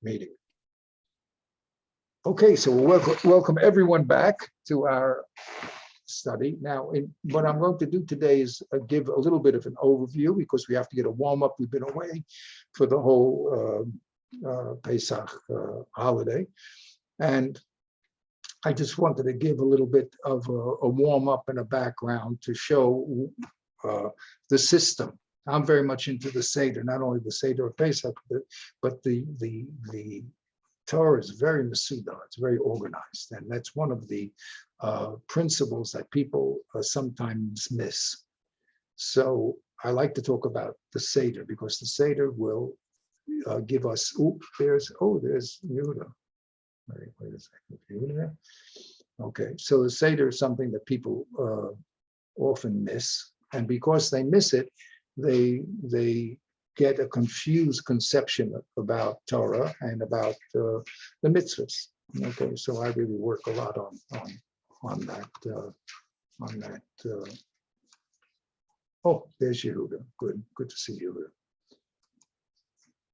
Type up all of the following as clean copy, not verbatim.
meeting. Okay, so we'll welcome everyone back to our study. Now, what I'm going to do today is give a little bit of an overview because we have to get a warm-up. We've been away for the whole Pesach holiday. And I just wanted to give a little bit of a warm-up and a background to show the system. I'm very much into the Seder, not only the Seder of Pesach, but the Torah is very Masuda, it's very organized. And that's one of the principles that people sometimes miss. So I like to talk about the Seder because the Seder will give us, there's Yehuda. Wait a second, Yehuda. Okay, so the Seder is something that people often miss. And because they miss it, they get a confused conception about Torah and about the mitzvahs. Okay, so I really work a lot on that. Oh, there's Yehuda. Good to see Yehuda.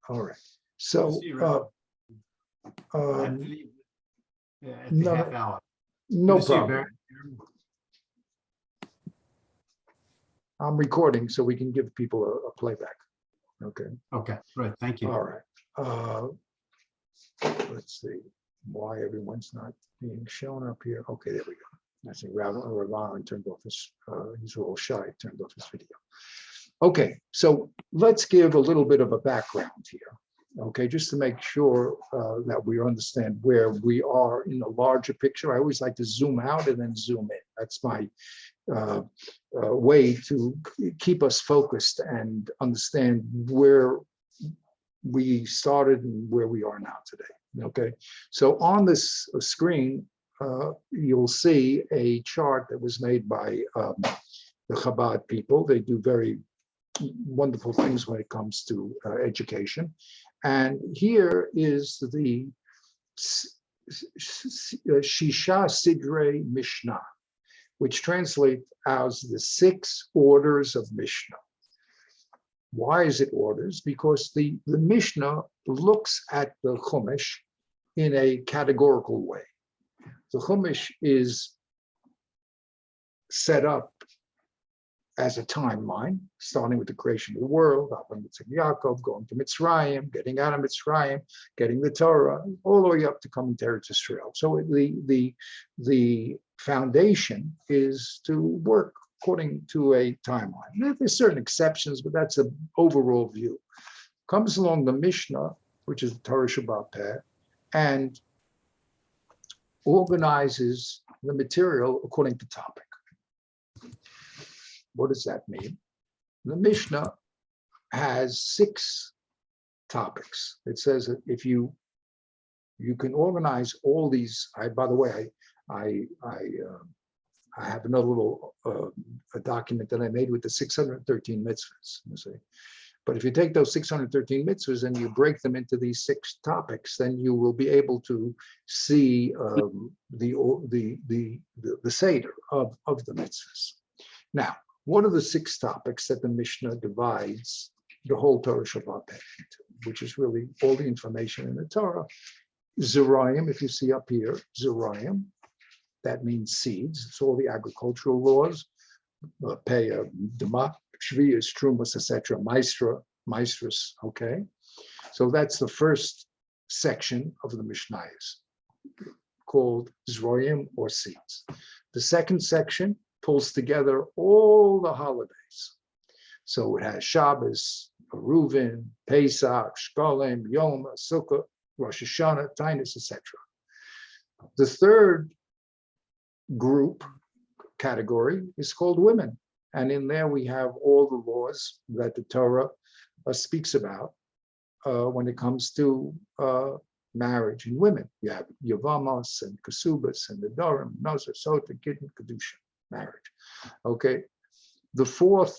All right. So I believe at the half hour. No problem. I'm recording so we can give people a playback. Okay. Okay, right. Thank you. All right. Let's see why everyone's not being shown up here. Okay, there we go. I think Ravon turned off his, he's a little shy, turned off his video. Okay, so let's give a little bit of a background here. Okay, just to make sure that we understand where we are in the larger picture. I always like to zoom out and then zoom in. That's my way to keep us focused and understand where we started and where we are now today. Okay, so on this screen, you'll see a chart that was made by the Chabad people. They do very wonderful things when it comes to education. And here is the Shisha Sidrei Mishnah, which translates as the 6 orders of Mishnah. Why is it orders? Because the Mishnah looks at the Chumash in a categorical way. The Chumash is set up as a timeline, starting with the creation of the world, Yaakov, going to Mitzrayim, getting out of Mitzrayim, getting the Torah, all the way up to coming to Eretz Israel. So the foundation is to work according to a timeline. There's certain exceptions, but that's an overall view. Comes along the Mishnah, which is the Torah Shabbat Peh, and organizes the material according to topic. What does that mean? The Mishnah has 6 topics. It says that if you can organize all these. By the way, I have another little a document that I made with the 613 mitzvahs. You see, but if you take those 613 mitzvahs and you break them into these 6 topics, then you will be able to see the seder of the mitzvahs. Now, what are the 6 topics that the Mishnah divides the whole Torah Shabbat into, which is really all the information in the Torah? Zerayim, if you see up here, Zerayim, that means seeds. It's all the agricultural laws, Peah, Dema, Shvius, Trumas, etc., Maestras, okay? So that's the first section of the Mishnayos, called Zerayim, or seeds. The second section pulls together all the holidays. So it has Shabbos, Reuven, Pesach, Shkolim, Yom, Sukkot, Rosh Hashanah, Tainus, etc. The third group category is called women. And in there we have all the laws that the Torah speaks about when it comes to marriage in women. You have Yavamos and Kesubas and Nedarim, Nazar, Sota, Gittin, Kedusha. Marriage. Okay. The fourth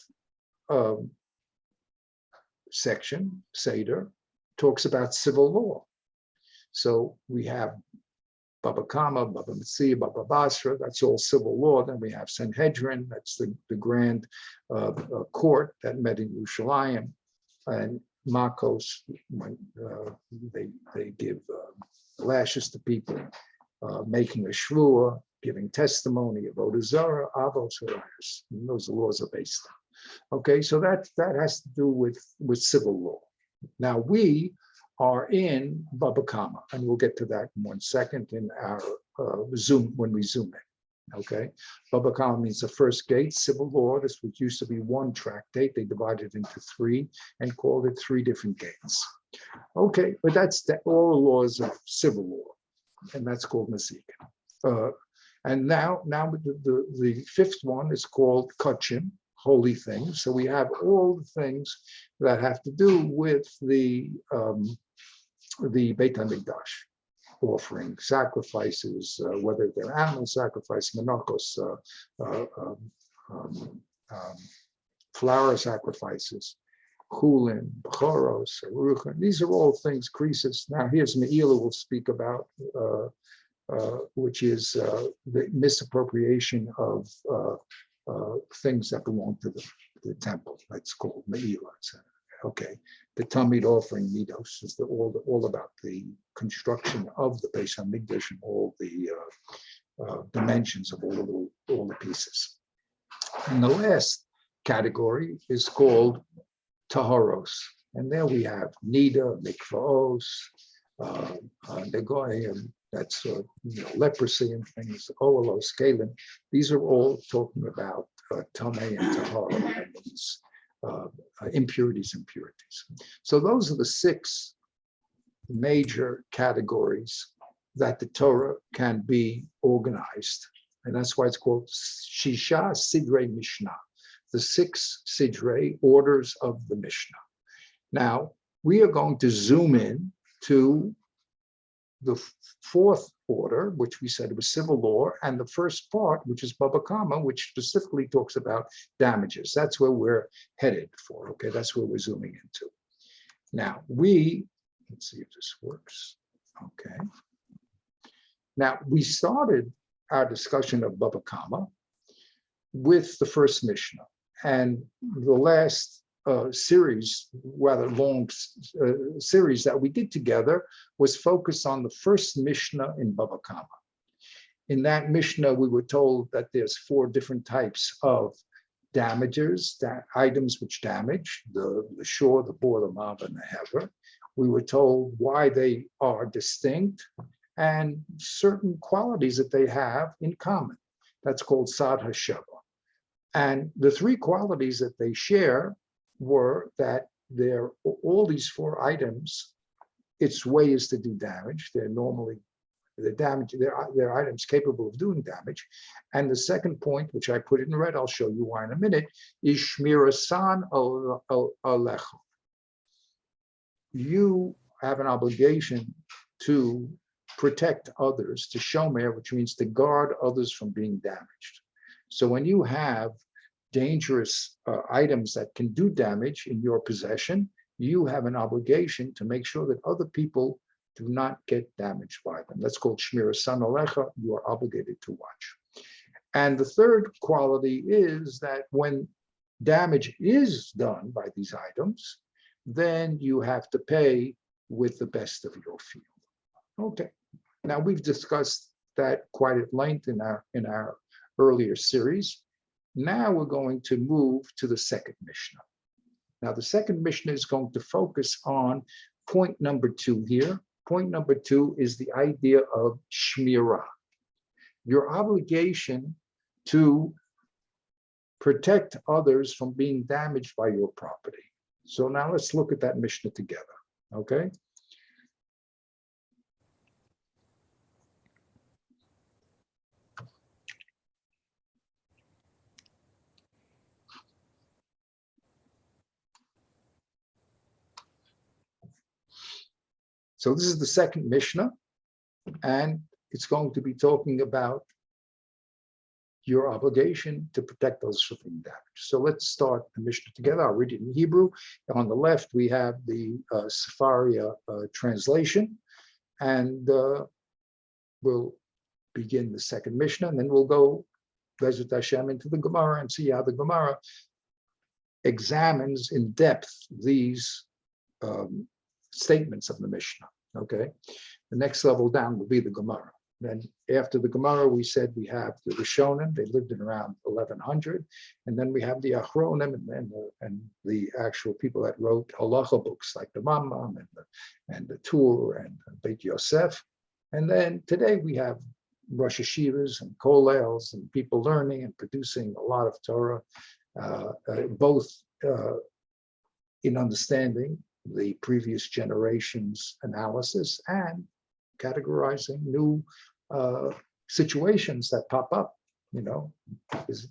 section, Seder, talks about civil law. So we have Baba Kama, Baba Metzia, Baba Basra, that's all civil law. Then we have Sanhedrin, that's the grand court that met in Yerushalayim. And makos, when they give lashes to people, making a shvua, giving testimony of odazara, avos, harayos. Those laws are based on. Okay, so that has to do with civil law. Now we are in Baba Kama, and we'll get to that in 1 second in our Zoom when we zoom in. Okay, Baba Kama means the first gate. Civil law, this was used to be one tractate. They divided it into 3 and called it 3 different gates. Okay, but that's all the laws of civil law, and that's called Masika. And now the 5th one is called Kachim, holy things. So we have all the things that have to do with the Beit HaMikdash, offering sacrifices, whether they're animal sacrifice, menachos, flower sacrifices, chulin, bechoros, ruchen. These are all things, krisis. Now here's Me'ila will speak about, which is the misappropriation of things that belong to the temple. That's called Me'ila. Okay, the Tamid offering midos is all about the construction of the Beis HaMikdash and all the dimensions of all the pieces. And the last category is called Taharos, and there we have Nida, Mikvaos, Negoyim, that's leprosy and things, Olos, Kalim. These are all talking about Tameh and Tahara, and these impurities. So those are the 6 major categories that the Torah can be organized, and that's why it's called Shisha Sidrei Mishnah, the 6 Sidrei orders of the Mishnah. Now we are going to zoom in to the 4th order, which we said was civil law, and the first part, which is Baba Kama, which specifically talks about damages. That's where we're headed for. Okay, that's where we're zooming into. Now let's see if this works. Okay. Now we started our discussion of Baba Kama with the first Mishnah, and the last series, rather long series that we did together was focused on the first Mishnah in Baba Kama. In that Mishnah, we were told that there's 4 different types of damagers, items which damage, the shore, the boar, the mav, and the hever. We were told why they are distinct and certain qualities that they have in common. That's called Sad HaShava. And the 3 qualities that they share were that all these 4 items, its way is to do damage. They're items capable of doing damage. And the second point, which I put in red, I'll show you why in a minute, is Shmirasan Alecha. You have an obligation to protect others, to shomer, which means to guard others from being damaged. So when you have dangerous items that can do damage in your possession, you have an obligation to make sure that other people do not get damaged by them. That's called Shmirasan Alecha. You are obligated to watch. And the third quality is that when damage is done by these items, then you have to pay with the best of your field. Okay. Now we've discussed that quite at length in our earlier series. Now we're going to move to the second Mishnah. Now the second Mishnah is going to focus on point number 2 here. Point number 2 is the idea of shmirah, your obligation to protect others from being damaged by your property. So now let's look at that Mishnah together, okay? So this is the second Mishnah, and it's going to be talking about your obligation to protect others from being damaged. So let's start the Mishnah together. I'll read it in Hebrew. On the left, we have the Sefaria translation, and we'll begin the second Mishnah, and then we'll go, Bezrat Hashem, into the Gemara and see how the Gemara examines in depth these statements of the Mishnah. Okay, the next level down will be the Gemara. Then after the Gemara, we said we have the Rishonim. They lived in around 1100, and then we have the Achronim and the actual people that wrote halacha books like the Rambam and the Tur and Beit Yosef. And then today we have Rosh Hashivas and Kollels and people learning and producing a lot of Torah, both in understanding the previous generation's analysis and categorizing new situations that pop up. Is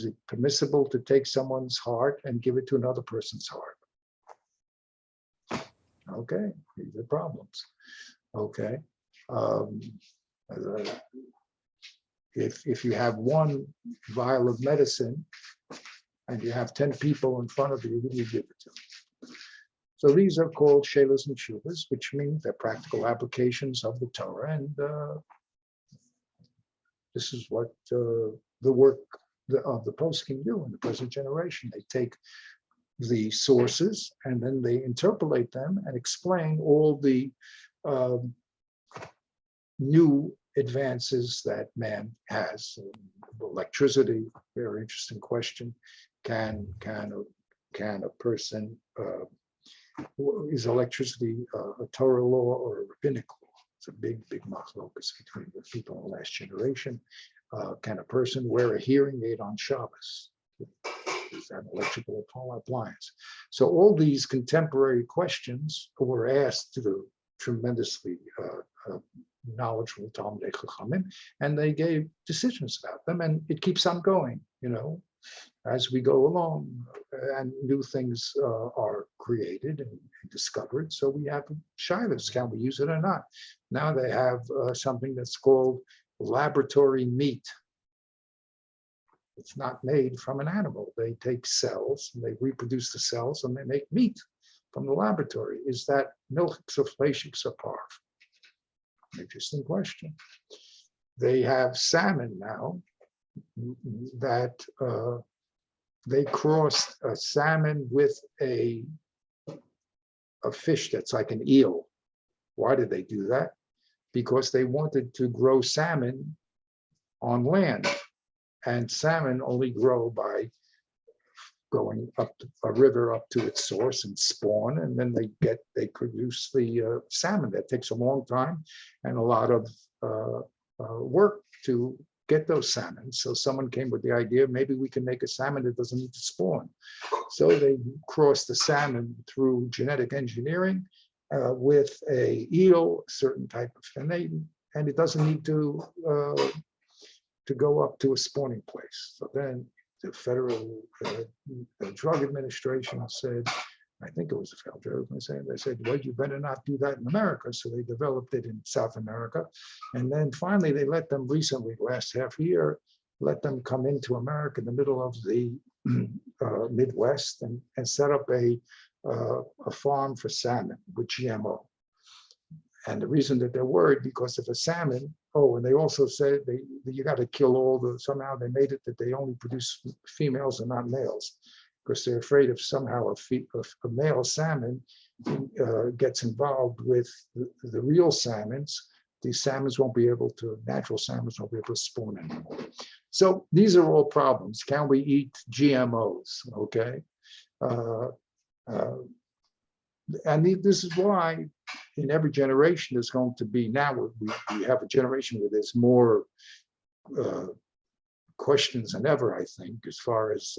it permissible to take someone's heart and give it to another person's heart? Okay, these are problems. Okay, if you have one vial of medicine and you have 10 people in front of you, who do you give it to? So these are called shelas and shuvas, which means they're practical applications of the Torah, and this is what the work of the poskim do in the present generation. They take the sources and then they interpolate them and explain all the new advances that man has. Electricity, very interesting question. Can a person is electricity a Torah law or a rabbinic law? It's a big machlokas between the people in the last generation. Can a person wear a hearing aid on Shabbos? Is that an electrical appliance? So all these contemporary questions were asked to the tremendously knowledgeable Talmidei Chachamim, and they gave decisions about them, and it keeps on going, as we go along, and new things are created and discovered. So we have shilas, can we use it or not? Now they have something that's called laboratory meat. It's not made from an animal. They take cells and they reproduce the cells and they make meat from the laboratory. Is that milchiks or fleishiks or parv? Interesting question. They have salmon now that they crossed a salmon with a fish that's like an eel. Why did they do that? Because they wanted to grow salmon on land, and salmon only grow by going up a river up to its source and spawn, and then they produce the salmon. That takes a long time and a lot of work to get those salmon. So someone came with the idea, maybe we can make a salmon that doesn't need to spawn. So they crossed the salmon through genetic engineering with a eel, certain type of, and it doesn't need to go up to a spawning place. So then the Federal Drug Administration said, I think it was the Federal Drug Administration, they said, well, you better not do that in America. So they developed it in South America. And then finally, they let them recently, last half year, let them come into America in the middle of the Midwest and set up a farm for salmon with GMO. And the reason that they're worried, because if a salmon, and they also said you got to kill somehow they made it that they only produce females and not males, because they're afraid if somehow a male salmon gets involved with the real salmons, these salmons won't be able to, natural salmons won't be able to spawn anymore. So these are all problems. Can we eat GMOs? Okay. And this is why in every generation there's going to be, now we have a generation where there's more questions than ever, I think, as far as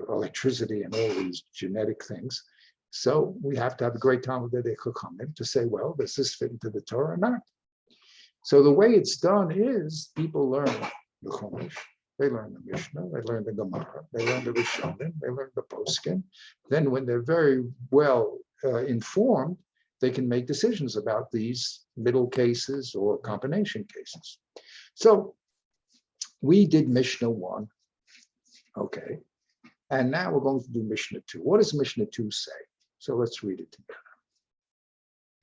electricity and all these genetic things. So we have to have a great Talmidei Chachamim to say, well, does this fit into the Torah or not? So the way it's done is people learn the Chumash, they learn the Mishnah, they learn the Gemara, they learn the Rishonim, they learn the poskim. Then when they're very well informed, they can make decisions about these middle cases or combination cases. So we did Mishnah 1, okay, and now we're going to do Mishnah 2. What does Mishnah 2 say? So let's read it together.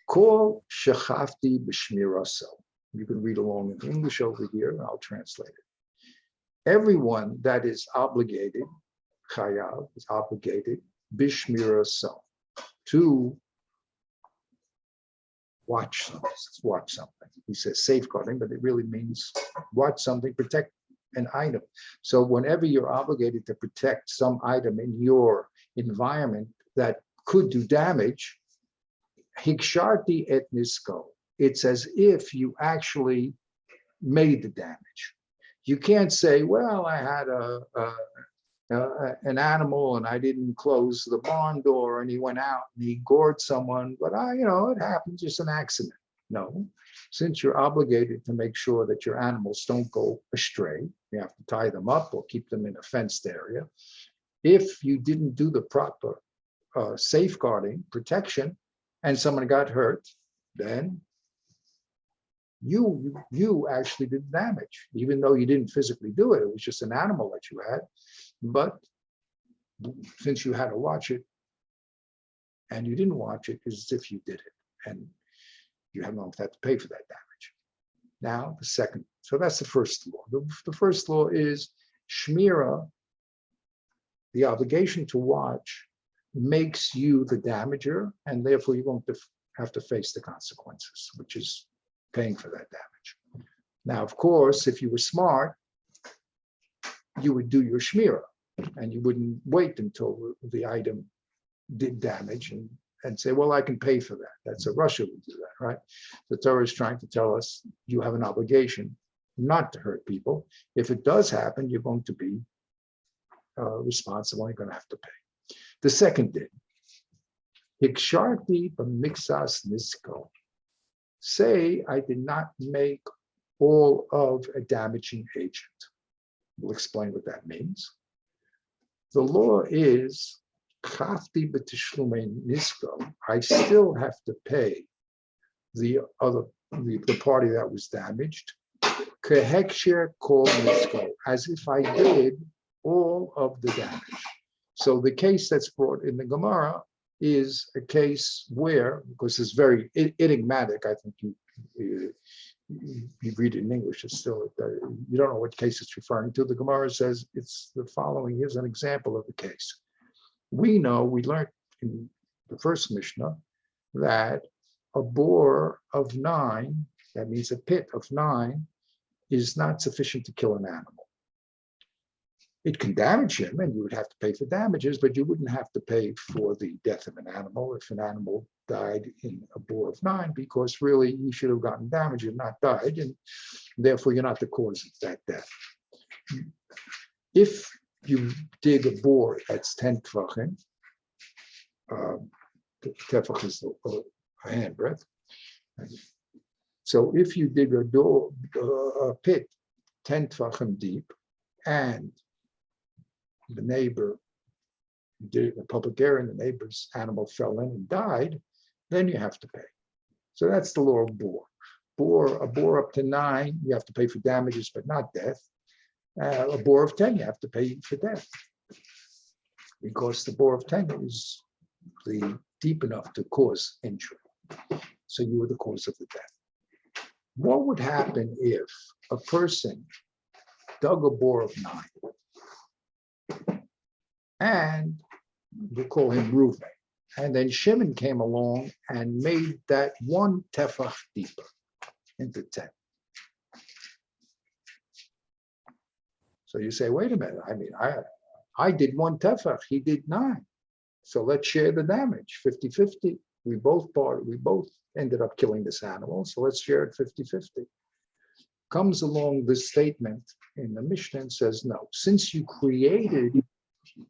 Kol shechafti b'shmiraso. You can read along in English over here, and I'll translate it. Everyone that is obligated, chayav, is obligated bishmira self, to watch something. He says safeguarding, but it really means watch something, protect an item. So whenever you're obligated to protect some item in your environment that could do damage, hiksharti et nisko, it's as if you actually made the damage. You can't say, well, I had an animal and I didn't close the barn door and he went out and he gored someone, but it happens, just an accident. No, since you're obligated to make sure that your animals don't go astray, you have to tie them up or keep them in a fenced area. If you didn't do the proper safeguarding, protection, and someone got hurt, then you actually did damage, even though you didn't physically do it. It was just an animal that you had. But since you had to watch it and you didn't watch it, it's as if you did it. And you have not had to pay for that damage. Now, the second, so that's the first law. The first law is shmira, the obligation to watch, makes you the damager, and therefore you're going to have to face the consequences, which is paying for that damage. Now, of course, if you were smart, you would do your shmira, and you wouldn't wait until the item did damage and say, well, I can pay for that. That's a Russia would do that, right? The Torah is trying to tell us you have an obligation not to hurt people. If it does happen, you're going to be responsible, you're going to have to pay. The second din, hiksharti b'mixas nisko. Say I did not make all of a damaging agent. We'll explain what that means. The law is chafti b'tishlume nisko. I still have to pay the party that was damaged. Keheksher kol nisko, as if I did all of the damage. So the case that's brought in the Gemara is a case where, because it's very enigmatic, I think you read it in English, it's still, you don't know what case it's referring to. The Gemara says it's the following. Here's an example of the case. We learned in the first Mishnah that a bore of 9, that means a pit of 9, is not sufficient to kill an animal. It can damage him and you would have to pay for damages, but you wouldn't have to pay for the death of an animal if an animal died in a bore of 9, because really he should have gotten damaged and not died, and therefore you're not the cause of that death. If you dig a bore that's 10 tvachim, tefach is a handbreadth. So if you dig a pit 10 tvachim deep, and the neighbor did a public area and the neighbor's animal fell in and died, then you have to pay. So that's the law of bore. A bore up to 9, you have to pay for damages, but not death. A bore of 10, you have to pay for death, because the bore of 10 is deep enough to cause injury. So you were the cause of the death. What would happen if a person dug a bore of 9, and we'll call him Reuven, and then Shimon came along and made that 1 tefach deeper into 10? So you say, wait a minute, I mean, I did 1 tefach, he did 9. So let's share the damage, 50-50. We both ended up killing this animal, so let's share it 50-50. Comes along this statement in the Mishnah and says, no, since you created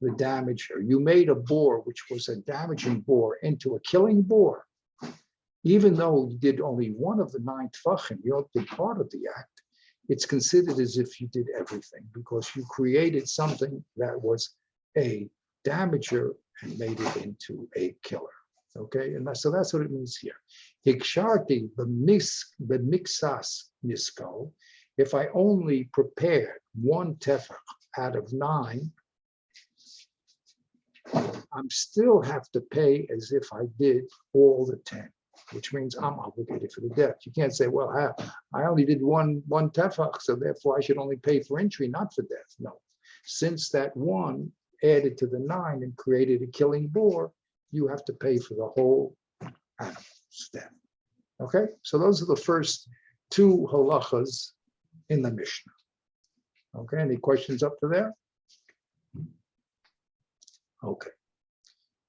the damager, you made a bore which was a damaging bore into a killing bore, even though you did only 1 of the 9 tefachim, you only did part of the act, it's considered as if you did everything, because you created something that was a damager and made it into a killer. Okay, and so that's what it means here. Hiksharti b'mixas nisko. If I only prepared 1 tefach out of 9, I'm still have to pay as if I did all the 10, which means I'm obligated for the death. You can't say, well, I only did one tefach, so therefore I should only pay for injury, not for death. No, since that 1 added to the 9 and created a killing boar, you have to pay for the whole animal's death. Okay, so those are the first 2 halachas in the Mishnah. Okay, any questions up to there? Okay,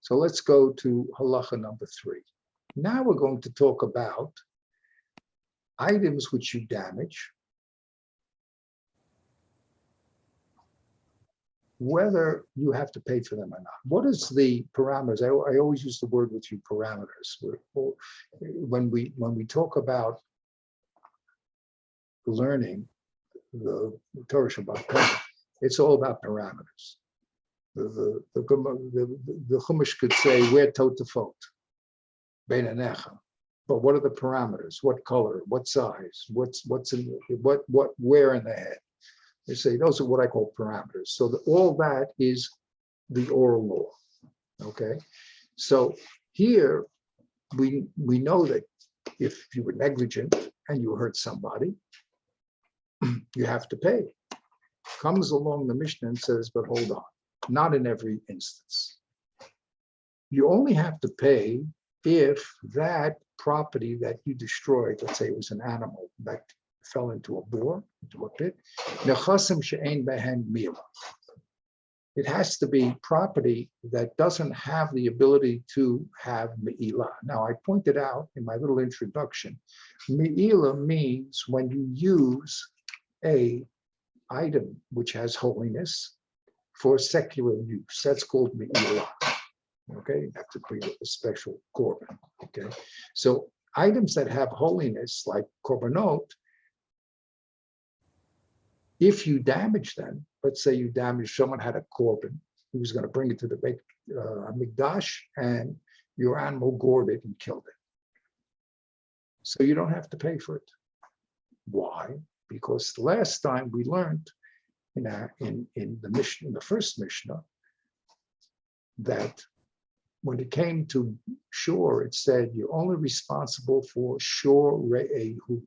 so let's go to halacha number 3. Now we're going to talk about items which you damage, whether you have to pay for them or not. What is the parameters? I always use the word with you, parameters. When we talk about learning the Torah Shabbat Perek, it's all about parameters. The Chumash could say, where totafot, bein anecha. But what are the parameters? What color? What size? What's in where in the head? They say those are what I call parameters. So all that is the oral law. Okay, so here we know that if you were negligent and you hurt somebody, you have to pay. Comes along the Mishnah and says, but hold on, not in every instance. You only have to pay if that property that you destroyed, let's say it was an animal that fell into a bore, into a pit, it has to be property that doesn't have the ability to have me'ilah. Now, I pointed out in my little introduction, me'ilah means when you use a item which has holiness for secular use. That's called me'ilah. Okay, you have to create a special korban. Okay, so items that have holiness, like korbanot, if you damage them, let's say you damage, someone had a korban, he was going to bring it to the Beit Mikdash, and your animal gored it and killed it. So you don't have to pay for it. Why? Because the last time we learned in the Mishnah, in the first Mishnah, that when it came to shore, it said you're only responsible for shore re'ehu.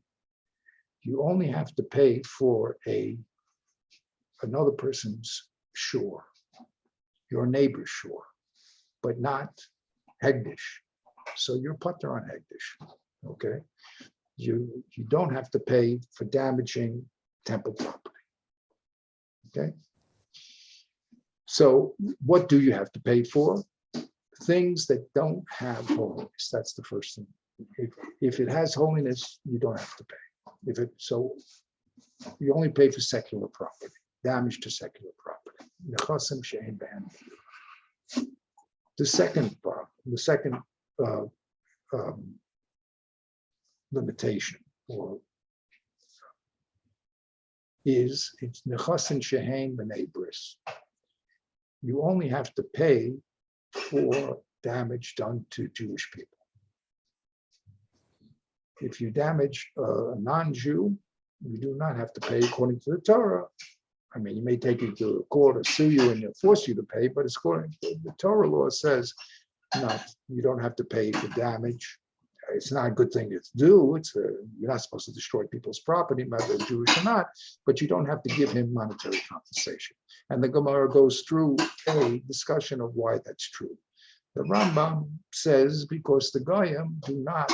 You only have to pay for another person's shore, your neighbor's shore, but not hegdish. So you're putter on hegdish. Okay, you don't have to pay for damaging temple property. Okay, so what do you have to pay for? Things that don't have holiness. That's the first thing. If it has holiness, you don't have to pay. So you only pay for secular property, damage to secular property. The second limitation is it's nechasim shehein b'nei bris. You only have to pay for damage done to Jewish people. If you damage a non-Jew, you do not have to pay according to the Torah. I mean, you may take you to court or sue you and force you to pay, but it's according to the Torah law says, no, you don't have to pay for damage. It's not a good thing to do. You're not supposed to destroy people's property, whether they're Jewish or not, but you don't have to give him monetary compensation. And the Gemara goes through a discussion of why that's true. The Rambam says because the Goyim do not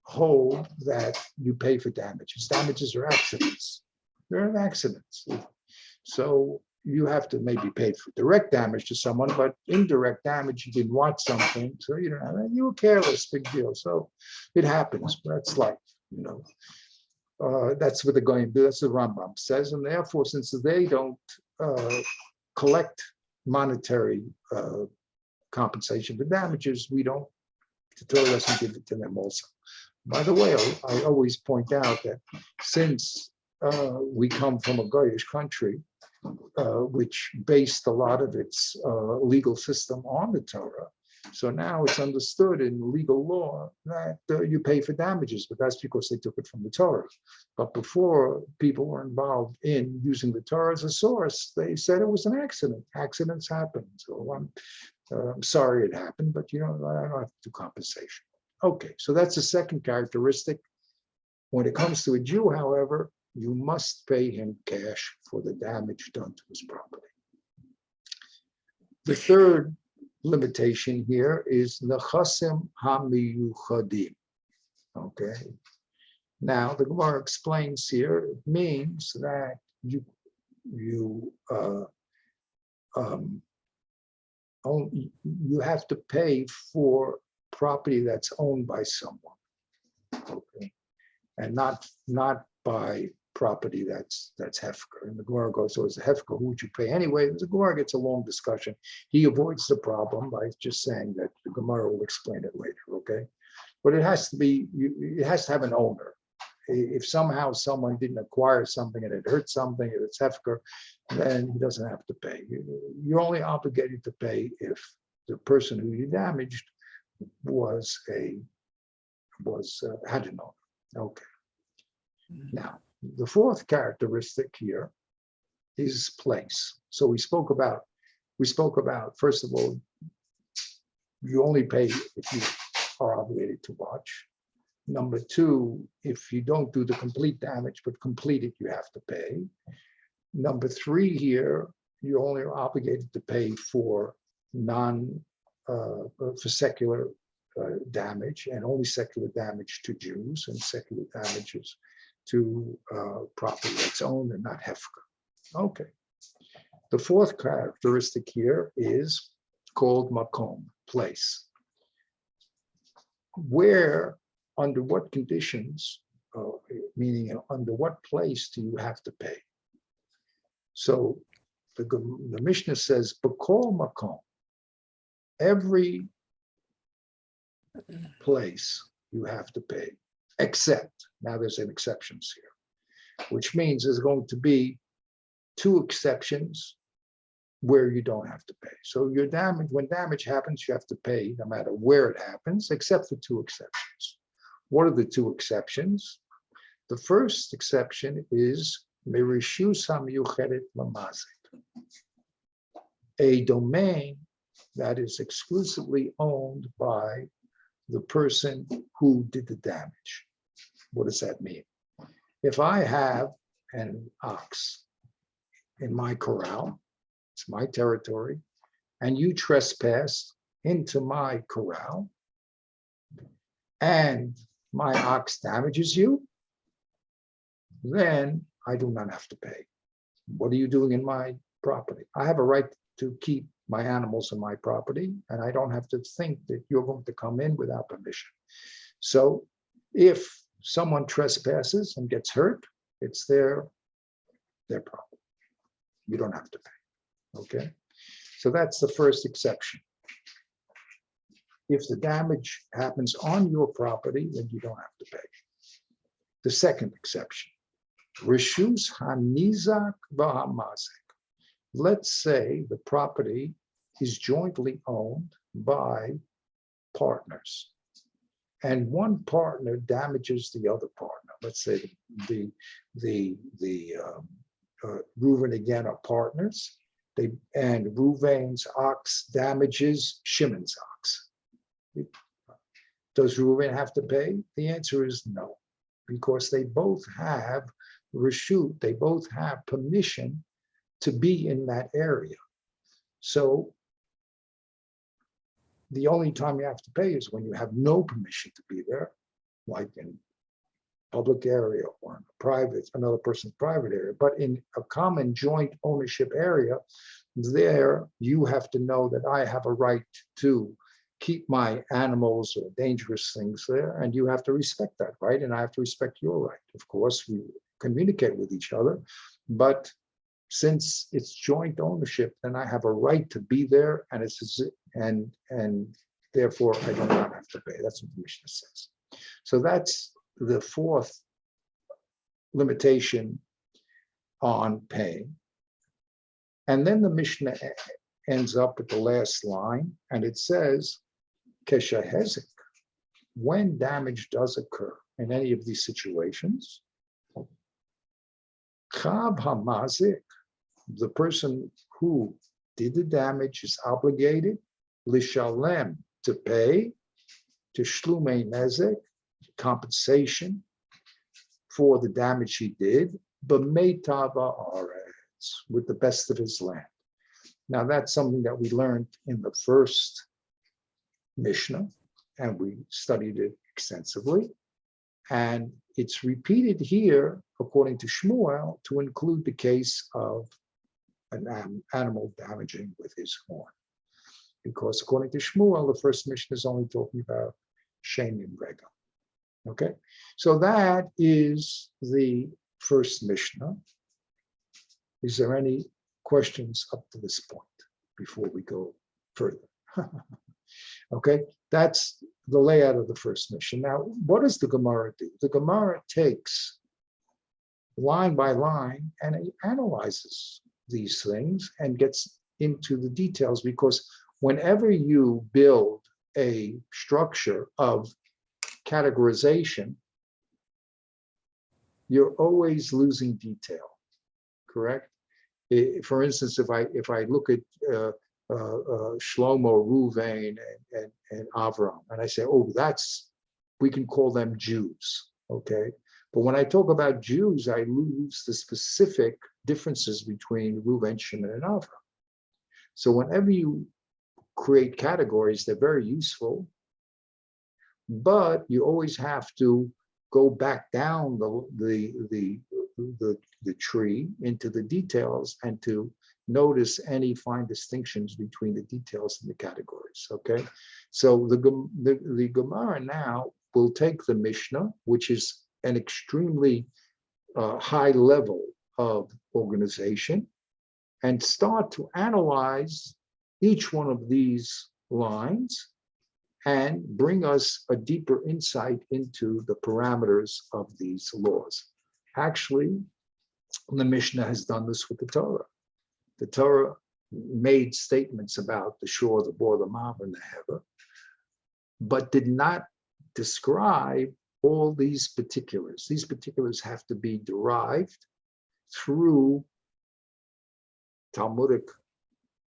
hold that you pay for damages. Damages are accidents. They're accidents. So you have to maybe pay for direct damage to someone, but indirect damage, you didn't watch something, so you don't have it. You were careless, big deal. So it happens. That's life, you know. That's what the Goyim do. That's what the Rambam says, and therefore, since they don't collect monetary compensation for damages, we don't. The Torah doesn't give it to them also. By the way, I always point out that since we come from a Goyish country, which based a lot of its legal system on the Torah. So now it's understood in legal law that you pay for damages, but that's because they took it from the Torah. But before people were involved in using the Torah as a source, they said it was an accident. Accidents happen. So I'm sorry it happened, but I don't have to do compensation. Okay, so that's the second characteristic. When it comes to a Jew, however, you must pay him cash for the damage done to his property. The third limitation here is nechasim hamiyuchadim. Okay. Now the Gemara explains here, it means that you have to pay for property that's owned by someone, okay, and not by property that's hefker. And the Gemara goes, so as a hefker, who would you pay anyway? The Gemara gets a long discussion. He avoids the problem by just saying that the Gemara will explain it later, okay? But it has to be, it has to have an owner. If somehow someone didn't acquire something and it hurt something, if it's hefker, then he doesn't have to pay. You're only obligated to pay if the person who you damaged had an owner. Okay. Now, the fourth characteristic here is place. So we spoke about, first of all, you only pay if you are obligated to watch. Number two, if you don't do the complete damage, but complete it, you have to pay. Number three here, you're only obligated to pay for for secular damage, and only secular damage to Jews and secular damages to property that's owned and not hefker. Okay. The fourth characteristic here is called makom, place. Where, under what conditions, meaning under what place do you have to pay? So the Mishnah says, B'kol makom, every place you have to pay, except, now there's an exceptions here, which means there's going to be two exceptions where you don't have to pay. So your damage, when damage happens, you have to pay no matter where it happens, except for two exceptions. What are the two exceptions? The first exception is Mirishus HaMiyuchedet Lamazik, a domain that is exclusively owned by the person who did the damage. What does that mean? If I have an ox in my corral, it's my territory, and you trespass into my corral, and my ox damages you, then I do not have to pay. What are you doing in my property? I have a right to keep my animals in my property, and I don't have to think that you're going to come in without permission. So if someone trespasses and gets hurt, it's their problem. You don't have to pay. Okay, so that's the first exception. If the damage happens on your property, then you don't have to pay. The second exception, Rishus Hanizak V'Hamazik. Let's say the property is jointly owned by partners, and one partner damages the other partner. Let's say Reuven again are partners. And Reuven's ox damages Shimon's ox. Does Reuven have to pay? The answer is no, because they both have reshut, they both have permission to be in that area. So the only time you have to pay is when you have no permission to be there, like in public area or in a private, another person's private area. But in a common joint ownership area, there you have to know that I have a right to keep my animals or dangerous things there, and you have to respect that right, and I have to respect your right. Of course, we communicate with each other, but since it's joint ownership, then I have a right to be there, and and therefore I do not have to pay. That's what the Mishnah says. So that's the fourth limitation on paying. And then the Mishnah ends up at the last line, and it says, Keshahezik, when damage does occur in any of these situations, Chav Hamazik, the person who did the damage is obligated, Lishalem, to pay, to Shlumei Nezek, compensation for the damage he did, B'meitava Aretz, with the best of his land. Now that's something that we learned in the first Mishnah, and we studied it extensively. And it's repeated here, according to Shmuel, to include the case of an animal damaging with his horn. Because according to Shmuel, the first Mishnah is only talking about shame and rega. Okay, so that is the first Mishnah. Is there any questions up to this point before we go further? Okay, that's the layout of the first Mishnah. Now, what does the Gemara do? The Gemara takes line by line and it analyzes these things and gets into the details, because whenever you build a structure of categorization, you're always losing detail, correct? For instance, if I look at Shlomo, Ruvain, and Avram, and I say, oh, we can call them Jews, okay? But when I talk about Jews, I lose the specific differences between Reuven, Shimon, and Avram. So whenever you create categories, they're very useful, but you always have to go back down the tree into the details and to notice any fine distinctions between the details and the categories. Okay, so the Gemara now will take the Mishnah, which is an extremely high level of organization, and start to analyze each one of these lines and bring us a deeper insight into the parameters of these laws. Actually, the Mishnah has done this with the Torah. The Torah made statements about the shore, the bor, the mav, and the hever, but did not describe all these particulars. These particulars have to be derived through Talmudic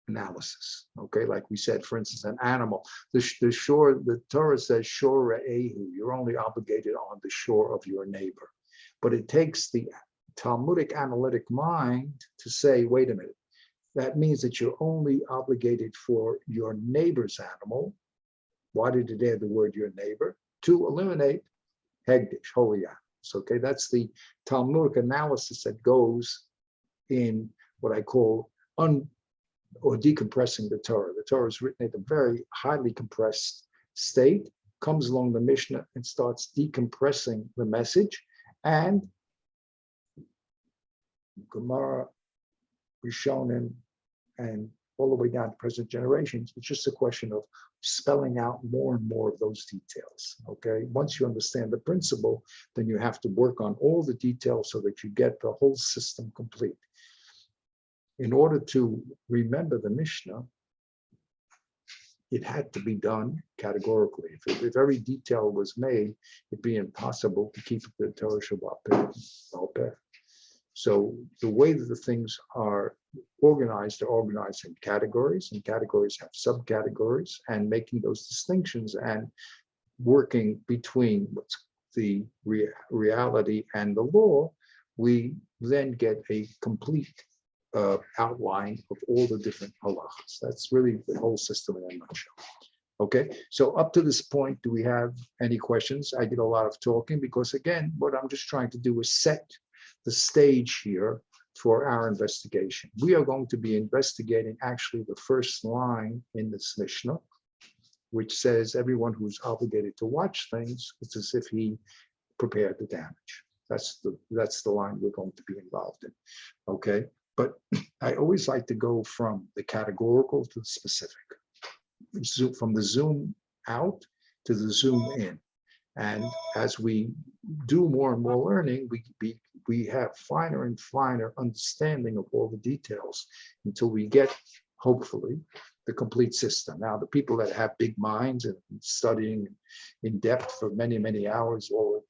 analysis. Okay, like we said, for instance, an animal, the Torah says shore re'ehu, you're only obligated on the shore of your neighbor. But it takes the Talmudic analytic mind to say, wait a minute, that means that you're only obligated for your neighbor's animal. Why did it add the word your neighbor? To eliminate hegdish, holy animals. Okay, that's the Talmudic analysis that goes in what I call or decompressing the Torah. The Torah is written at a very highly compressed state, comes along the Mishnah and starts decompressing the message, and Gemara, Rishonim, and all the way down to present generations, it's just a question of spelling out more and more of those details, okay? Once you understand the principle, then you have to work on all the details so that you get the whole system complete. In order to remember the Mishnah, it had to be done categorically. If every detail was made, it'd be impossible to keep the Torah Shabbat Peh. So the way that the things are organized, they're organized in categories, and categories have subcategories, and making those distinctions and working between what's the reality and the law, we then get a complete outline of all the different halachas. That's really the whole system in a nutshell. Okay, so up to this point, do we have any questions? I did a lot of talking because, again, what I'm just trying to do is set the stage here for our investigation. We are going to be investigating actually the first line in this Mishnah, which says everyone who's obligated to watch things, it's as if he prepared the damage. That's the line we're going to be involved in. Okay, but I always like to go from the categorical to the specific, from the zoom out to the zoom in. And as we do more and more learning, we have finer and finer understanding of all the details until we get, hopefully, the complete system. Now, the people that have big minds and studying in depth for many, many hours all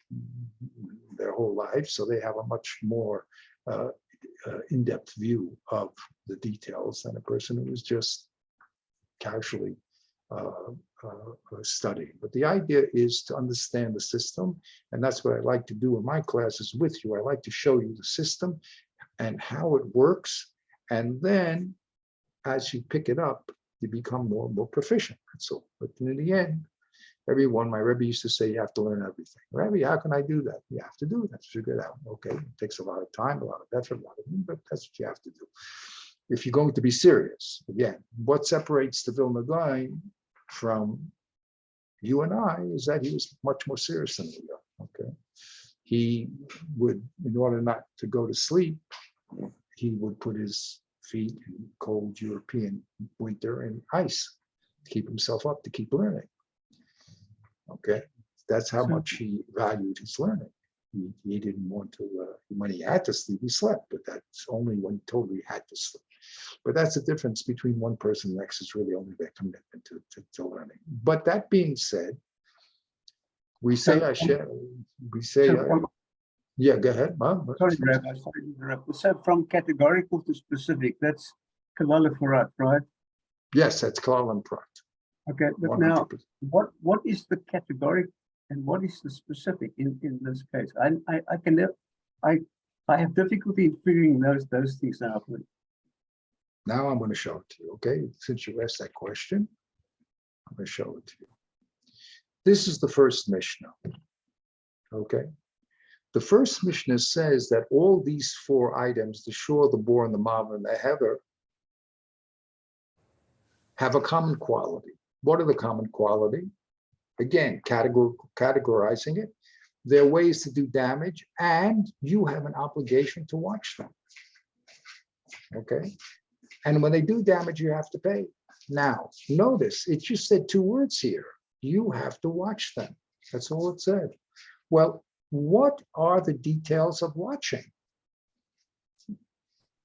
their whole lives, so they have a much more in-depth view of the details than a person who is just casually studying. But the idea is to understand the system, and that's what I like to do in my classes with you. I like to show you the system and how it works, and then as you pick it up, you become more and more proficient. That's all. But in the end, my Rebbe used to say, you have to learn everything. Rebbe, how can I do that? You have to do that. Figure it out. Okay, it takes a lot of time, a lot of effort, but that's what you have to do. If you're going to be serious, again, what separates the Vilna Gaon from you and I is that he was much more serious than we are. Okay, he would, in order not to go to sleep, he would put his feet in cold European winter and ice to keep himself up, to keep learning. Okay, that's how much he valued his learning. He didn't want to, when he had to sleep, he slept, but that's only when he totally had to sleep. But that's the difference between one person and the next, is really only their commitment to learning. But that being said, we say Hashem, we say, yeah, go ahead, Mom. Sorry, Rabbi, sorry to interrupt. So from categorical to specific, that's Kabbalah Furat, right? Yes, that's Klal and Prat. Okay, but 100%. now, what is the categoric and what is the specific in this case? I have difficulty in figuring those things out. Now I'm going to show it to you, okay? Since you asked that question, I'm going to show it to you. This is the first Mishnah, okay? The first Mishnah says that all these four items, the shor, the bor, and the mav, and the heather, have a common quality. What are the common quality? Again, categorizing it. There are ways to do damage, and you have an obligation to watch them, okay? And when they do damage, you have to pay. Now, notice, it just said two words here. You have to watch them. That's all it said. Well, what are the details of watching?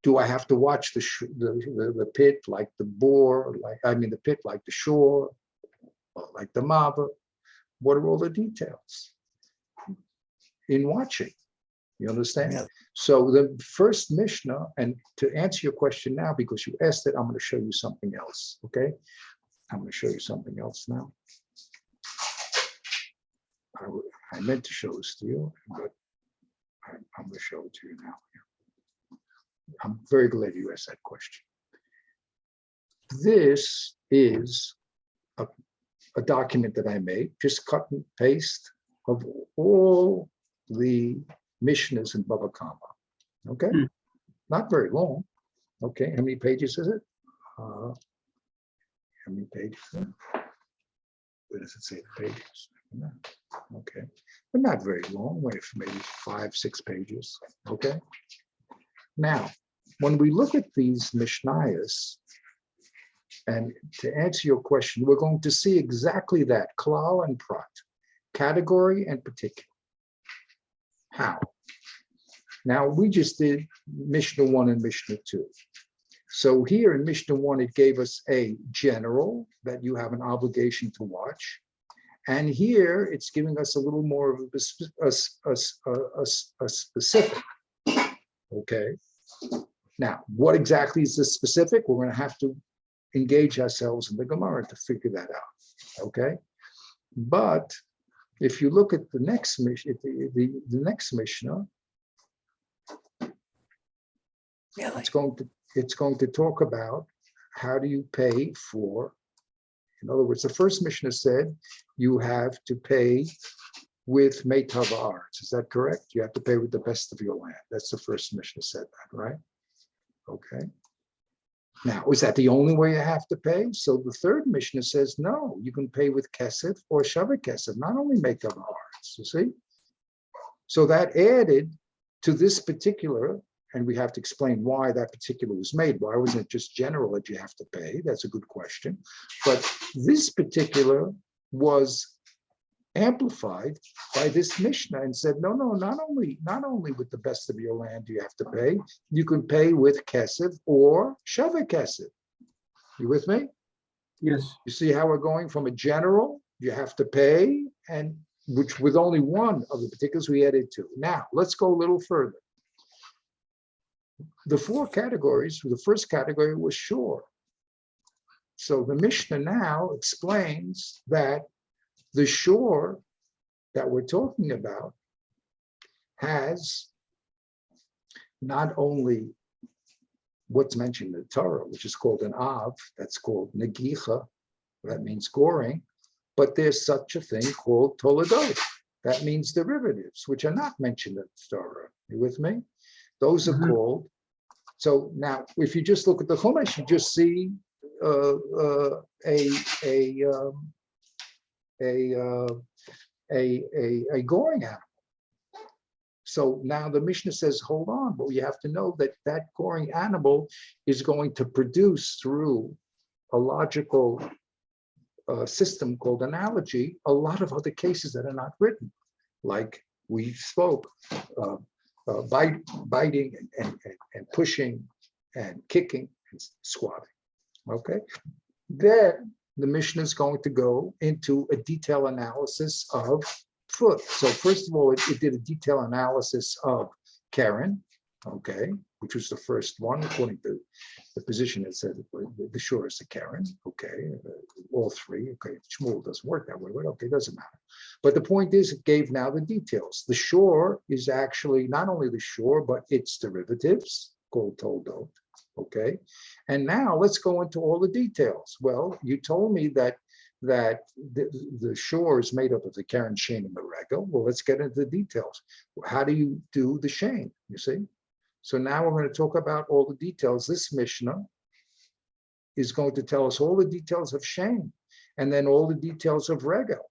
Do I have to watch the pit like the bore, the pit like the shore, or like the mava? What are all the details in watching? You understand? Yeah. So the first Mishnah, and to answer your question now, because you asked it, I'm going to show you something else, okay? I'm going to show you something else now. I meant to show this to you, but I'm going to show it to you now. I'm very glad you asked that question. This is a document that I made, just cut and paste of all the Mishnahs in Bava Kama. Okay, not very long. Okay, how many pages is it? How many pages? Where does it say the pages? Okay, but not very long. Wait, maybe 5-6 pages. Okay. Now, when we look at these Mishnayos, and to answer your question, we're going to see exactly that, klal and prat, category and particular. How? Now, we just did Mishnah 1 and Mishnah 2. So here in Mishnah 1, it gave us a general that you have an obligation to watch. And here, it's giving us a little more of a specific. Okay. Now, what exactly is the specific? We're going to have to engage ourselves in the Gemara to figure that out. Okay. But if you look at the next Mishnah, the next Mishnah, it's going to talk about how do you pay for. In other words, the first Mishnah said you have to pay with Meitav Haaretz. Is that correct? You have to pay with the best of your land. That's the first Mishnah said that, right? Okay. Now, is that the only way you have to pay? So the third Mishnah says, no, you can pay with Kesef or Shaveh Kesef, not only Meitav Haaretz, you see? So that added to this particular, and we have to explain why that particular was made. Why wasn't it just general that you have to pay? That's a good question. But this particular was amplified by this Mishnah and said, no, not only with the best of your land do you have to pay, you can pay with Kesef or Shaveh Kesef. You with me? Yes. You see how we're going from a general, you have to pay, and which with only one of the particulars we added two. Now, let's go a little further. The four categories, the first category was shore. So the Mishnah now explains that the shore that we're talking about has not only what's mentioned in the Torah, which is called an av, that's called negicha, that means goring, but there's such a thing called toledot, that means derivatives, which are not mentioned in the Torah. You with me? Those are called. So now, if you just look at the Chumash, you just see a goring animal. So now the Mishnah says, hold on, but you have to know that that goring animal is going to produce through a logical system called analogy a lot of other cases that are not written, like we spoke, biting and pushing and kicking and squatting. Okay, then the Mishnah is going to go into a detailed analysis of foot. So first of all, it did a detailed analysis of Karen, okay, which was the first one according to the position that said the shore is the Karen, okay, all three, okay, Shmuel doesn't work that way, but okay, doesn't matter. But the point is, it gave now the details. The shore is actually not only the shore, but its derivatives called toldot, okay. And now let's go into all the details. Well, you told me that the shore is made up of the Karen, Shane, and the Regel. Well, let's get into the details. How do you do the Shane, you see? So now we're going to talk about all the details. This Mishnah is going to tell us all the details of Shane, and then all the details of Regel,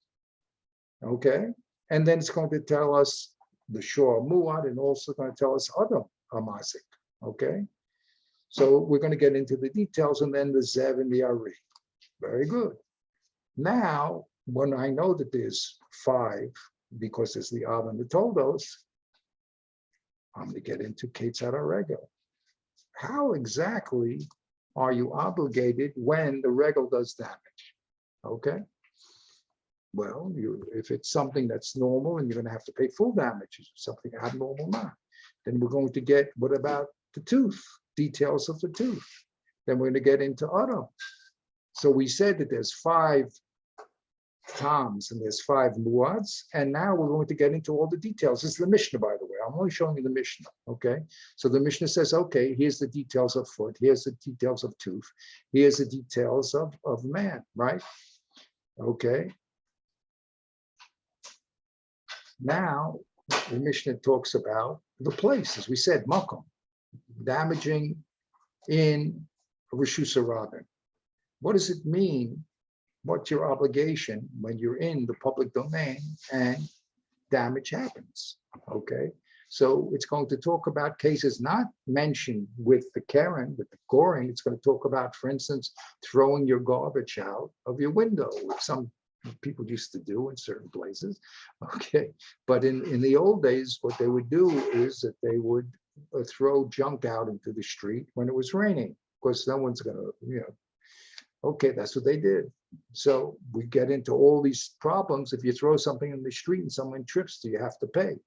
okay? And then it's going to tell us the shore Muad, and also going to tell us other Amazik, okay? So we're going to get into the details, and then the Zev and the Ari. Very good. Now, when I know that there's 5, because there's the Av and the Toldos, I'm going to get into Ketzad Regel. How exactly are you obligated when the Regel does damage? Okay. Well, if it's something that's normal and you're going to have to pay full damage, something abnormal not, then we're going to get, what about the tooth? Details of the tooth. Then we're going to get into other. So we said that there's 5 toms and there's 5 muads, and now we're going to get into all the details. This is the Mishnah, by the way. I'm only showing you the Mishnah, okay? So the Mishnah says, okay, here's the details of foot, here's the details of tooth, here's the details of man, right? Okay. Now, the Mishnah talks about the place, as we said, makom, damaging in Rishus Harabim. What does it mean? What's your obligation when you're in the public domain and damage happens? Okay, so it's going to talk about cases not mentioned with the Karen, with the goring. It's going to talk about, for instance, throwing your garbage out of your window, which some people used to do in certain places. Okay, but in the old days, what they would do is that they would throw junk out into the street when it was raining. Of course, no one's going to, okay, that's what they did. So we get into all these problems. If you throw something in the street and someone trips, do you have to pay?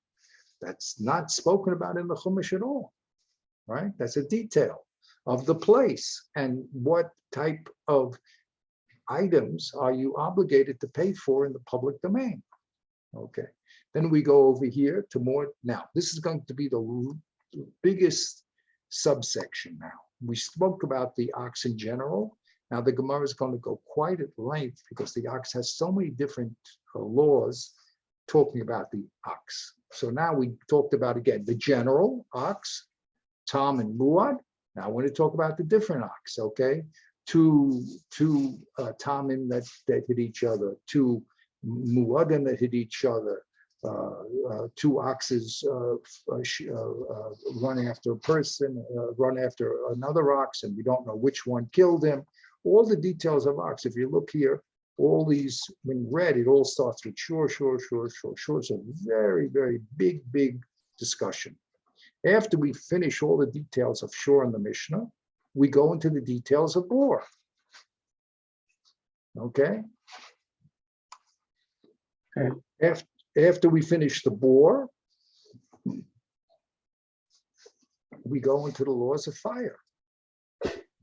That's not spoken about in the Chumash at all, right? That's a detail of the place and what type of items are you obligated to pay for in the public domain. Okay, then we go over here to more. Now, this is going to be the biggest subsection now. We spoke about the ox in general. Now the Gemara is going to go quite at length because the ox has so many different laws talking about the ox. So now we talked about, again, the general ox, tom and muad. Now I want to talk about the different ox, okay? Two tomim that hit each other, 2 muadim that hit each other, 2 oxes run after a person, run after another ox, and we don't know which one killed him. All the details of ox. If you look here, all these, when read, it all starts with shore. It's a very, very big discussion. After we finish all the details of shore in the Mishnah, we go into the details of bor. Okay? After we finish the bor, we go into the laws of fire,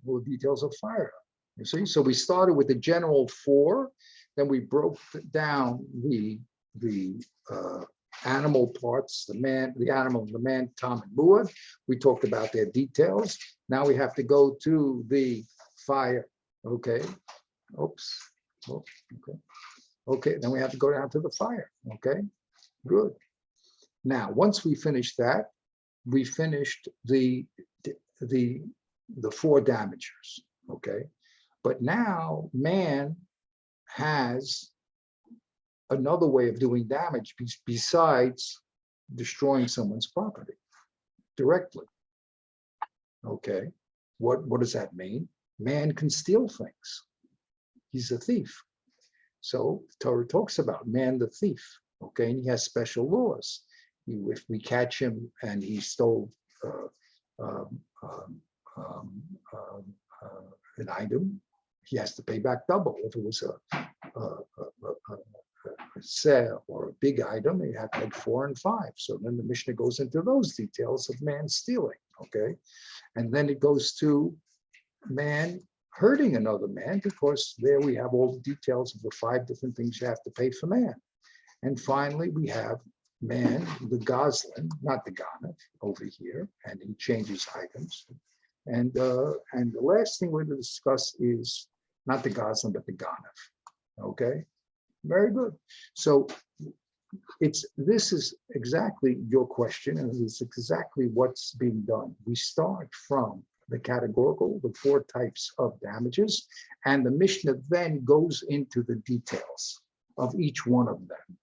all the details of fire. You see, so we started with the general 4, then we broke down the animal parts, the animal, the man, Tom and Bua. We talked about their details. Now we have to go to the fire. Okay. Oops. Oh, okay. Okay. Then we have to go down to the fire. Okay. Good. Now, once we finish that, we finished the 4 damagers. Okay. But now man has another way of doing damage besides destroying someone's property directly. Okay, what does that mean? Man can steal things. He's a thief. So the Torah talks about man the thief. Okay, and he has special laws. If we catch him and he stole an item, he has to pay back double. If it was a sale or a big item, you have to pay 4 and 5. So then the Mishnah goes into those details of man stealing, okay? And then it goes to man hurting another man, because there we have all the details of the 5 different things you have to pay for man. And finally, we have man, the Goslin, not the Ganav, over here, and he changes items. And the last thing we're going to discuss is not the Goslin, but the Ganav, okay? Very good. So this is exactly your question, and it's exactly what's being done. We start from the categorical, the 4 types of damages, and the Mishnah then goes into the details of each one of them.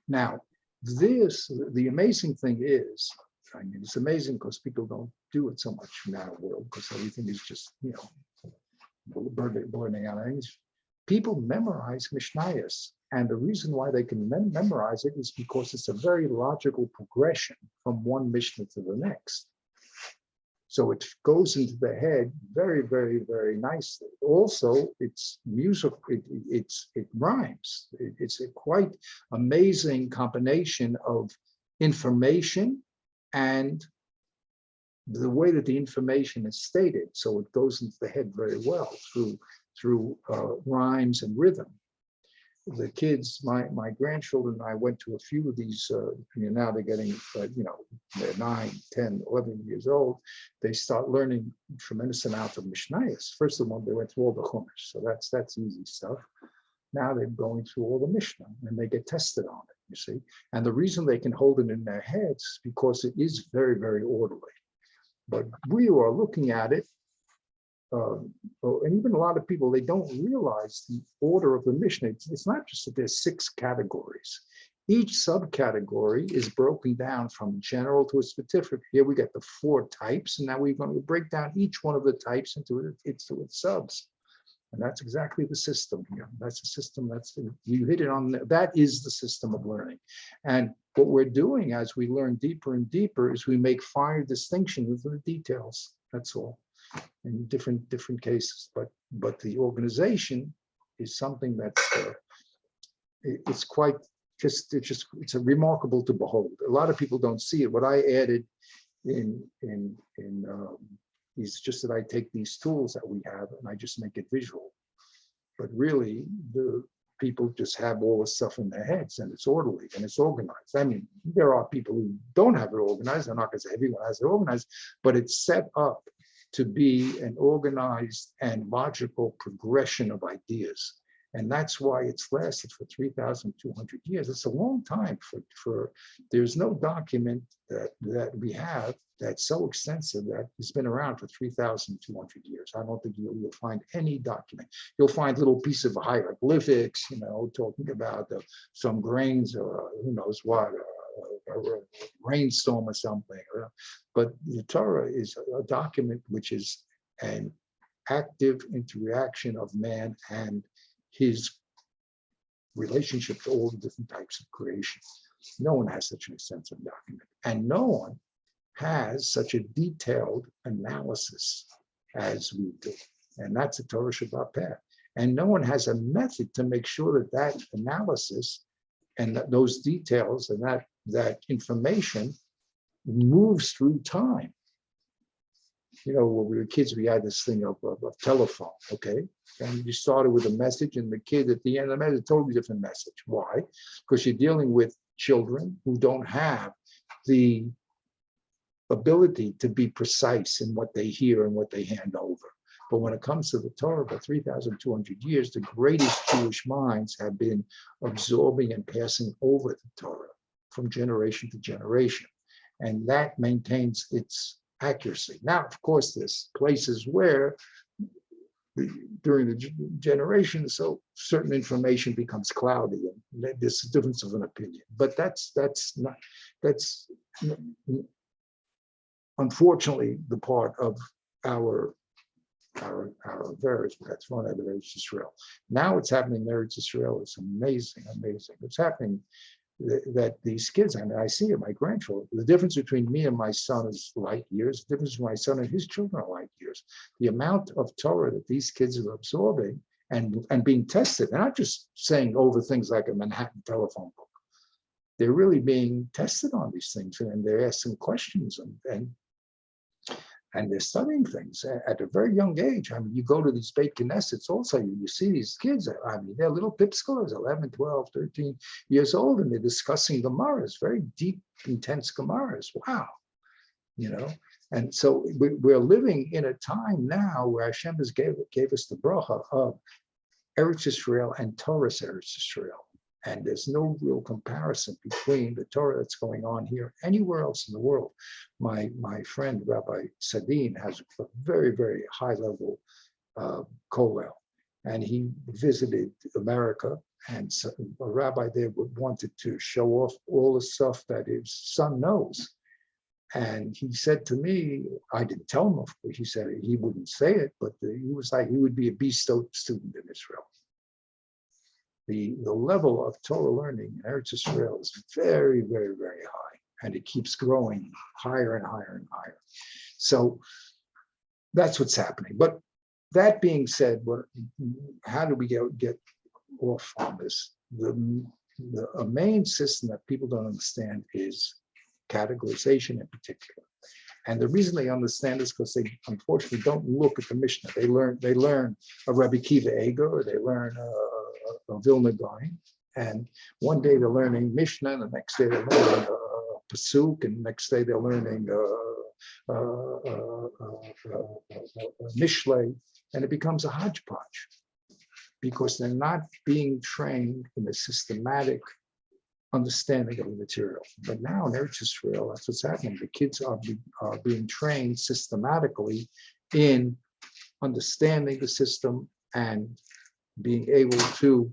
Now, the amazing thing is, I mean, it's amazing because people don't do it so much in our world, because everything is just, burning out. People memorize Mishnayos, and the reason why they can memorize it is because it's a very logical progression from one Mishnah to the next. So it goes into the head very, very, very nicely. Also, it's music, it rhymes. It's a quite amazing combination of information and the way that the information is stated. So it goes into the head very well through rhymes and rhythm. The kids, my grandchildren and I went to a few of these, now they're getting, they're 9, 10, 11 years old. They start learning a tremendous amount of Mishnayos. First of all, they went through all the Chumash, so that's easy stuff. Now they're going through all the Mishnah, and they get tested on it, you see. And the reason they can hold it in their heads is because it is very, very orderly. But we are looking at it, and even a lot of people, they don't realize the order of the Mishnah. It's not just that there's 6 categories. Each subcategory is broken down from general to a specific. Here we get the 4 types, and now we're going to break down each one of the types into its subs. And that's exactly the system here. That's the system, you hit it on, that is the system of learning. And what we're doing as we learn deeper and deeper is we make finer distinction with the details. That's all. In different cases, but the organization is something that's it's quite it's a remarkable to behold. A lot of people don't see it. What I added in is just that I take these tools that we have and I just make it visual. But really, the people just have all the stuff in their heads, and it's orderly and it's organized. I mean, there are people who don't have it organized. I'm not going to say everyone has it organized, but it's set up to be an organized and logical progression of ideas. And that's why it's lasted for 3,200 years. It's a long time for there's no document that we have that's so extensive that has been around for 3,200 years. I don't think you'll find any document. You'll find little pieces of hieroglyphics, talking about some grains or who knows what, a rainstorm or something. But the Torah is a document which is an active interaction of man and his relationship to all the different types of creation. No one has such an extensive document, and no one has such a detailed analysis as we do. And that's a Torah Shabbat Peh. And no one has a method to make sure that analysis and those details and that information moves through time. When we were kids, we had this thing of telephone, okay? And you started with a message, and the kid at the end of the message, a totally different message. Why? Because you're dealing with children who don't have the ability to be precise in what they hear and what they hand over. But when it comes to the Torah, for 3,200 years, the greatest Jewish minds have been absorbing and passing over the Torah from generation to generation. And that maintains its accuracy. Now, of course, there's places where during the generations, so certain information becomes cloudy and there's a difference of an opinion. But that's unfortunately the part of our various that's one of the Eretz Israel. Now it's happening in Eretz Israel. It's amazing. It's happening that these kids, I mean, I see it, my grandchildren, the difference between me and my son is light years. The difference between my son and his children are light years. The amount of Torah that these kids are absorbing and being tested, they're not just saying over things like a Manhattan telephone book. They're really being tested on these things, and they're asking questions and they're studying things at a very young age. I mean, you go to these Beit Knesset also, you see these kids, I mean, they're little pipsqueers, 11, 12, 13 years old, and they're discussing Gemaras, very deep, intense Gemaras. Wow, you know? And so we're living in a time now where Hashem has gave us the bracha of Eretz Israel and Torah's Eretz Israel. And there's no real comparison between the Torah that's going on here anywhere else in the world. My friend Rabbi Sadin has a very, very high level kollel, and he visited America, and so a rabbi there wanted to show off all the stuff that his son knows. And he said to me, I didn't tell him, of course, he said he wouldn't say it, but he was like, he would be a B student in Israel. The level of Torah learning in Eretz Israel is very, very, very high, and it keeps growing higher and higher and higher. So that's what's happening. But that being said, how do we get off on this? A main system that people don't understand is categorization in particular. And the reason they understand is because they unfortunately don't look at the Mishnah. They learn a Rabbi Kiva Eger, or they learn a Vilna Gaon, and one day they're learning Mishnah, and the next day they're learning Pasuk, and the next day they're learning Mishlei, and it becomes a hodgepodge because they're not being trained in a systematic understanding of the material. But now in Eretz Israel, that's what's happening. The kids are being trained systematically in understanding the system and being able to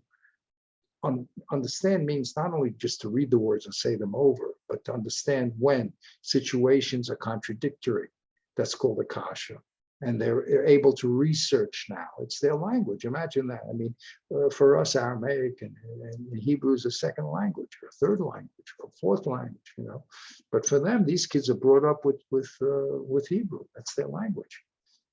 understand means not only just to read the words and say them over, but to understand when situations are contradictory. That's called a kasha. And they're able to research now. It's their language. Imagine that. I mean, for us, Aramaic and Hebrew is a second language, or a third language, or a fourth language, you know. But for them, these kids are brought up with Hebrew. That's their language.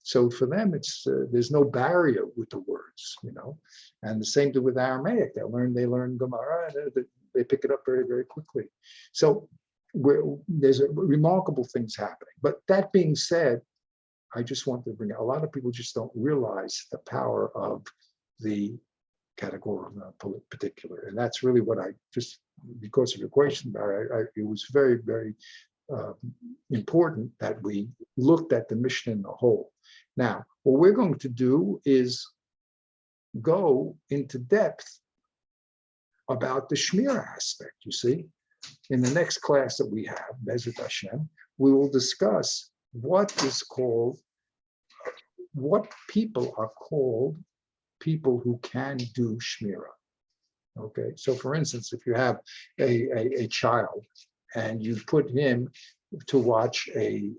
So for them, it's there's no barrier with the words, you know. And the same thing with Aramaic. They learn Gemara, and they pick it up very, very quickly. So there's remarkable things happening. But that being said, I just want to bring out, a lot of people just don't realize the power of the category in particular. And that's really what I just, because of your question, it was very, very important that we looked at the Mishnah in the whole. Now, what we're going to do is go into depth about the Shmira aspect, you see. In the next class that we have, Bezrat Hashem, we will discuss what people are called people who can do Shmira. Okay, so for instance, if you have a child and you put him to watch an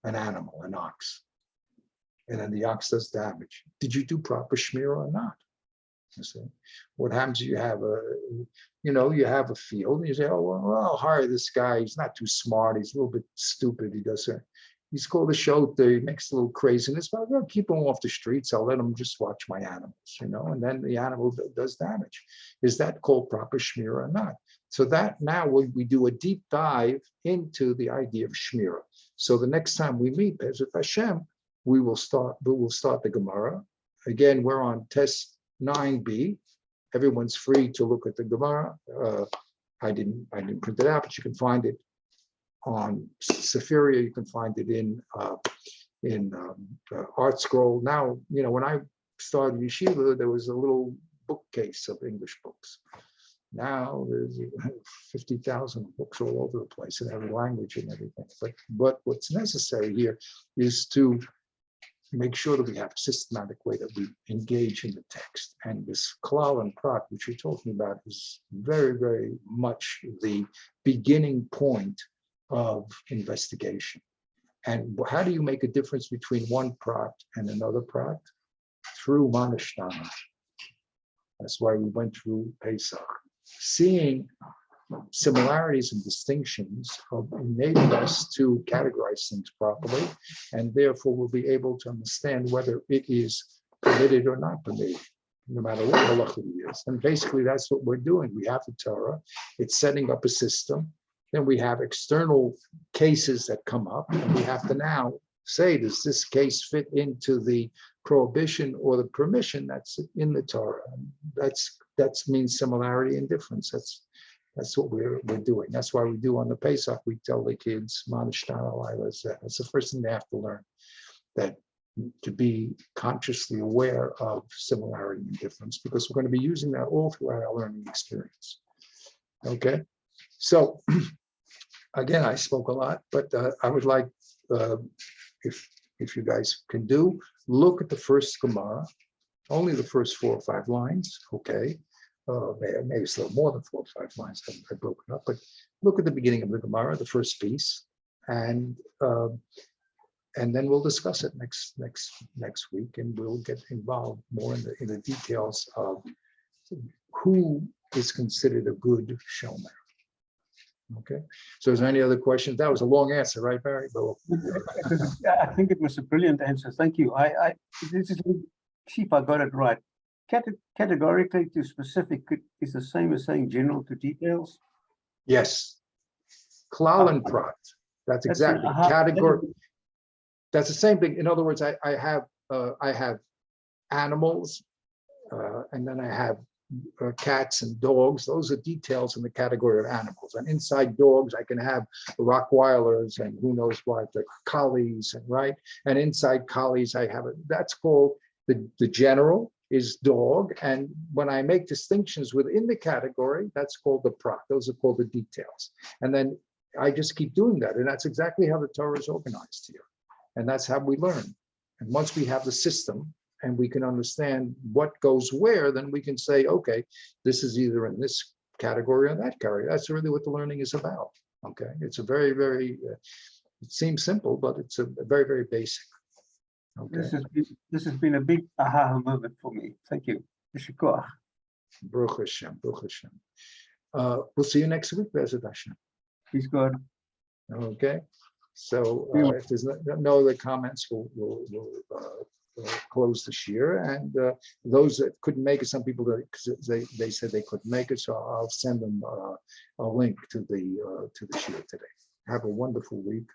animal, an ox, and then the ox does damage, did you do proper Shmira or not? You see, what happens? You have a field, and you say, oh, well, I'll hire this guy. He's not too smart. He's a little bit stupid. He's called a shota. He makes a little craziness, but I'll keep him off the streets. I'll let him just watch my animals, you know, and then the animal does damage. Is that called proper Shmira or not? So that now we do a deep dive into the idea of Shmira. So the next time we meet, Bezrat Hashem, we will start the Gemara. Again, we're on test 9b. Everyone's free to look at the Gemara. I didn't print it out, but you can find it on Sephiria. You can find it in Art Scroll. Now, when I started yeshiva, there was a little bookcase of English books. Now there's 50,000 books all over the place in every language and everything. But what's necessary here is to make sure that we have a systematic way that we engage in the text. And this klal and prat, which you're talking about, is very, very much the beginning point of investigation. And how do you make a difference between one prat and another prat? Through manashtana. That's why we went through Pesach. Seeing similarities and distinctions enable us to categorize things properly, and therefore we'll be able to understand whether it is permitted or not permitted, no matter what halacha is. And basically that's what we're doing. We have the Torah, it's setting up a system, then we have external cases that come up, and we have to now say, does this case fit into the prohibition or the permission that's in the Torah? That means similarity and difference. That's what we're doing. That's why we do on the Pesach. We tell the kids, that's the first thing they have to learn, that to be consciously aware of similarity and difference, because we're going to be using that all throughout our learning experience. Okay, so again, I spoke a lot, but I would like, if you guys can look at the first Gemara, only the first 4 or 5 lines, okay? Maybe still more than 4 or 5 lines. I broke it up, but look at the beginning of the Gemara, the first piece, and then we'll discuss it next week, and we'll get involved more in the details of who is considered a good shomer. Okay. So is there any other questions? That was a long answer, right, Barry? I think it was a brilliant answer. Thank you. This is, see if I got it right. Categorically to specific is the same as saying general to details? Yes. Klal and prat. That's exactly. Category. That's the same thing. In other words, I have animals, and then I have cats and dogs. Those are details in the category of animals. And inside dogs, I can have Rottweilers and who knows what, the collies, and right. And inside collies, I have that's called the general is dog. And when I make distinctions within the category, that's called the prat. Those are called the details. And then I just keep doing that. And that's exactly how the Torah is organized here. And that's how we learn. And once we have the system and we can understand what goes where, then we can say, okay, this is either in this category or that category. That's really what the learning is about. Okay. It's a very, very, it seems simple, but it's a very, very basic. Okay. This has been a big aha moment for me. Thank you. Baruch Hashem, Baruch Hashem. We'll see you next week, Bezat Hashem. He's good. Okay. So if there's no other comments, we'll close this year. And those that couldn't make it, some people that they said they couldn't make it, so I'll send them a link to the shir today. Have a wonderful week.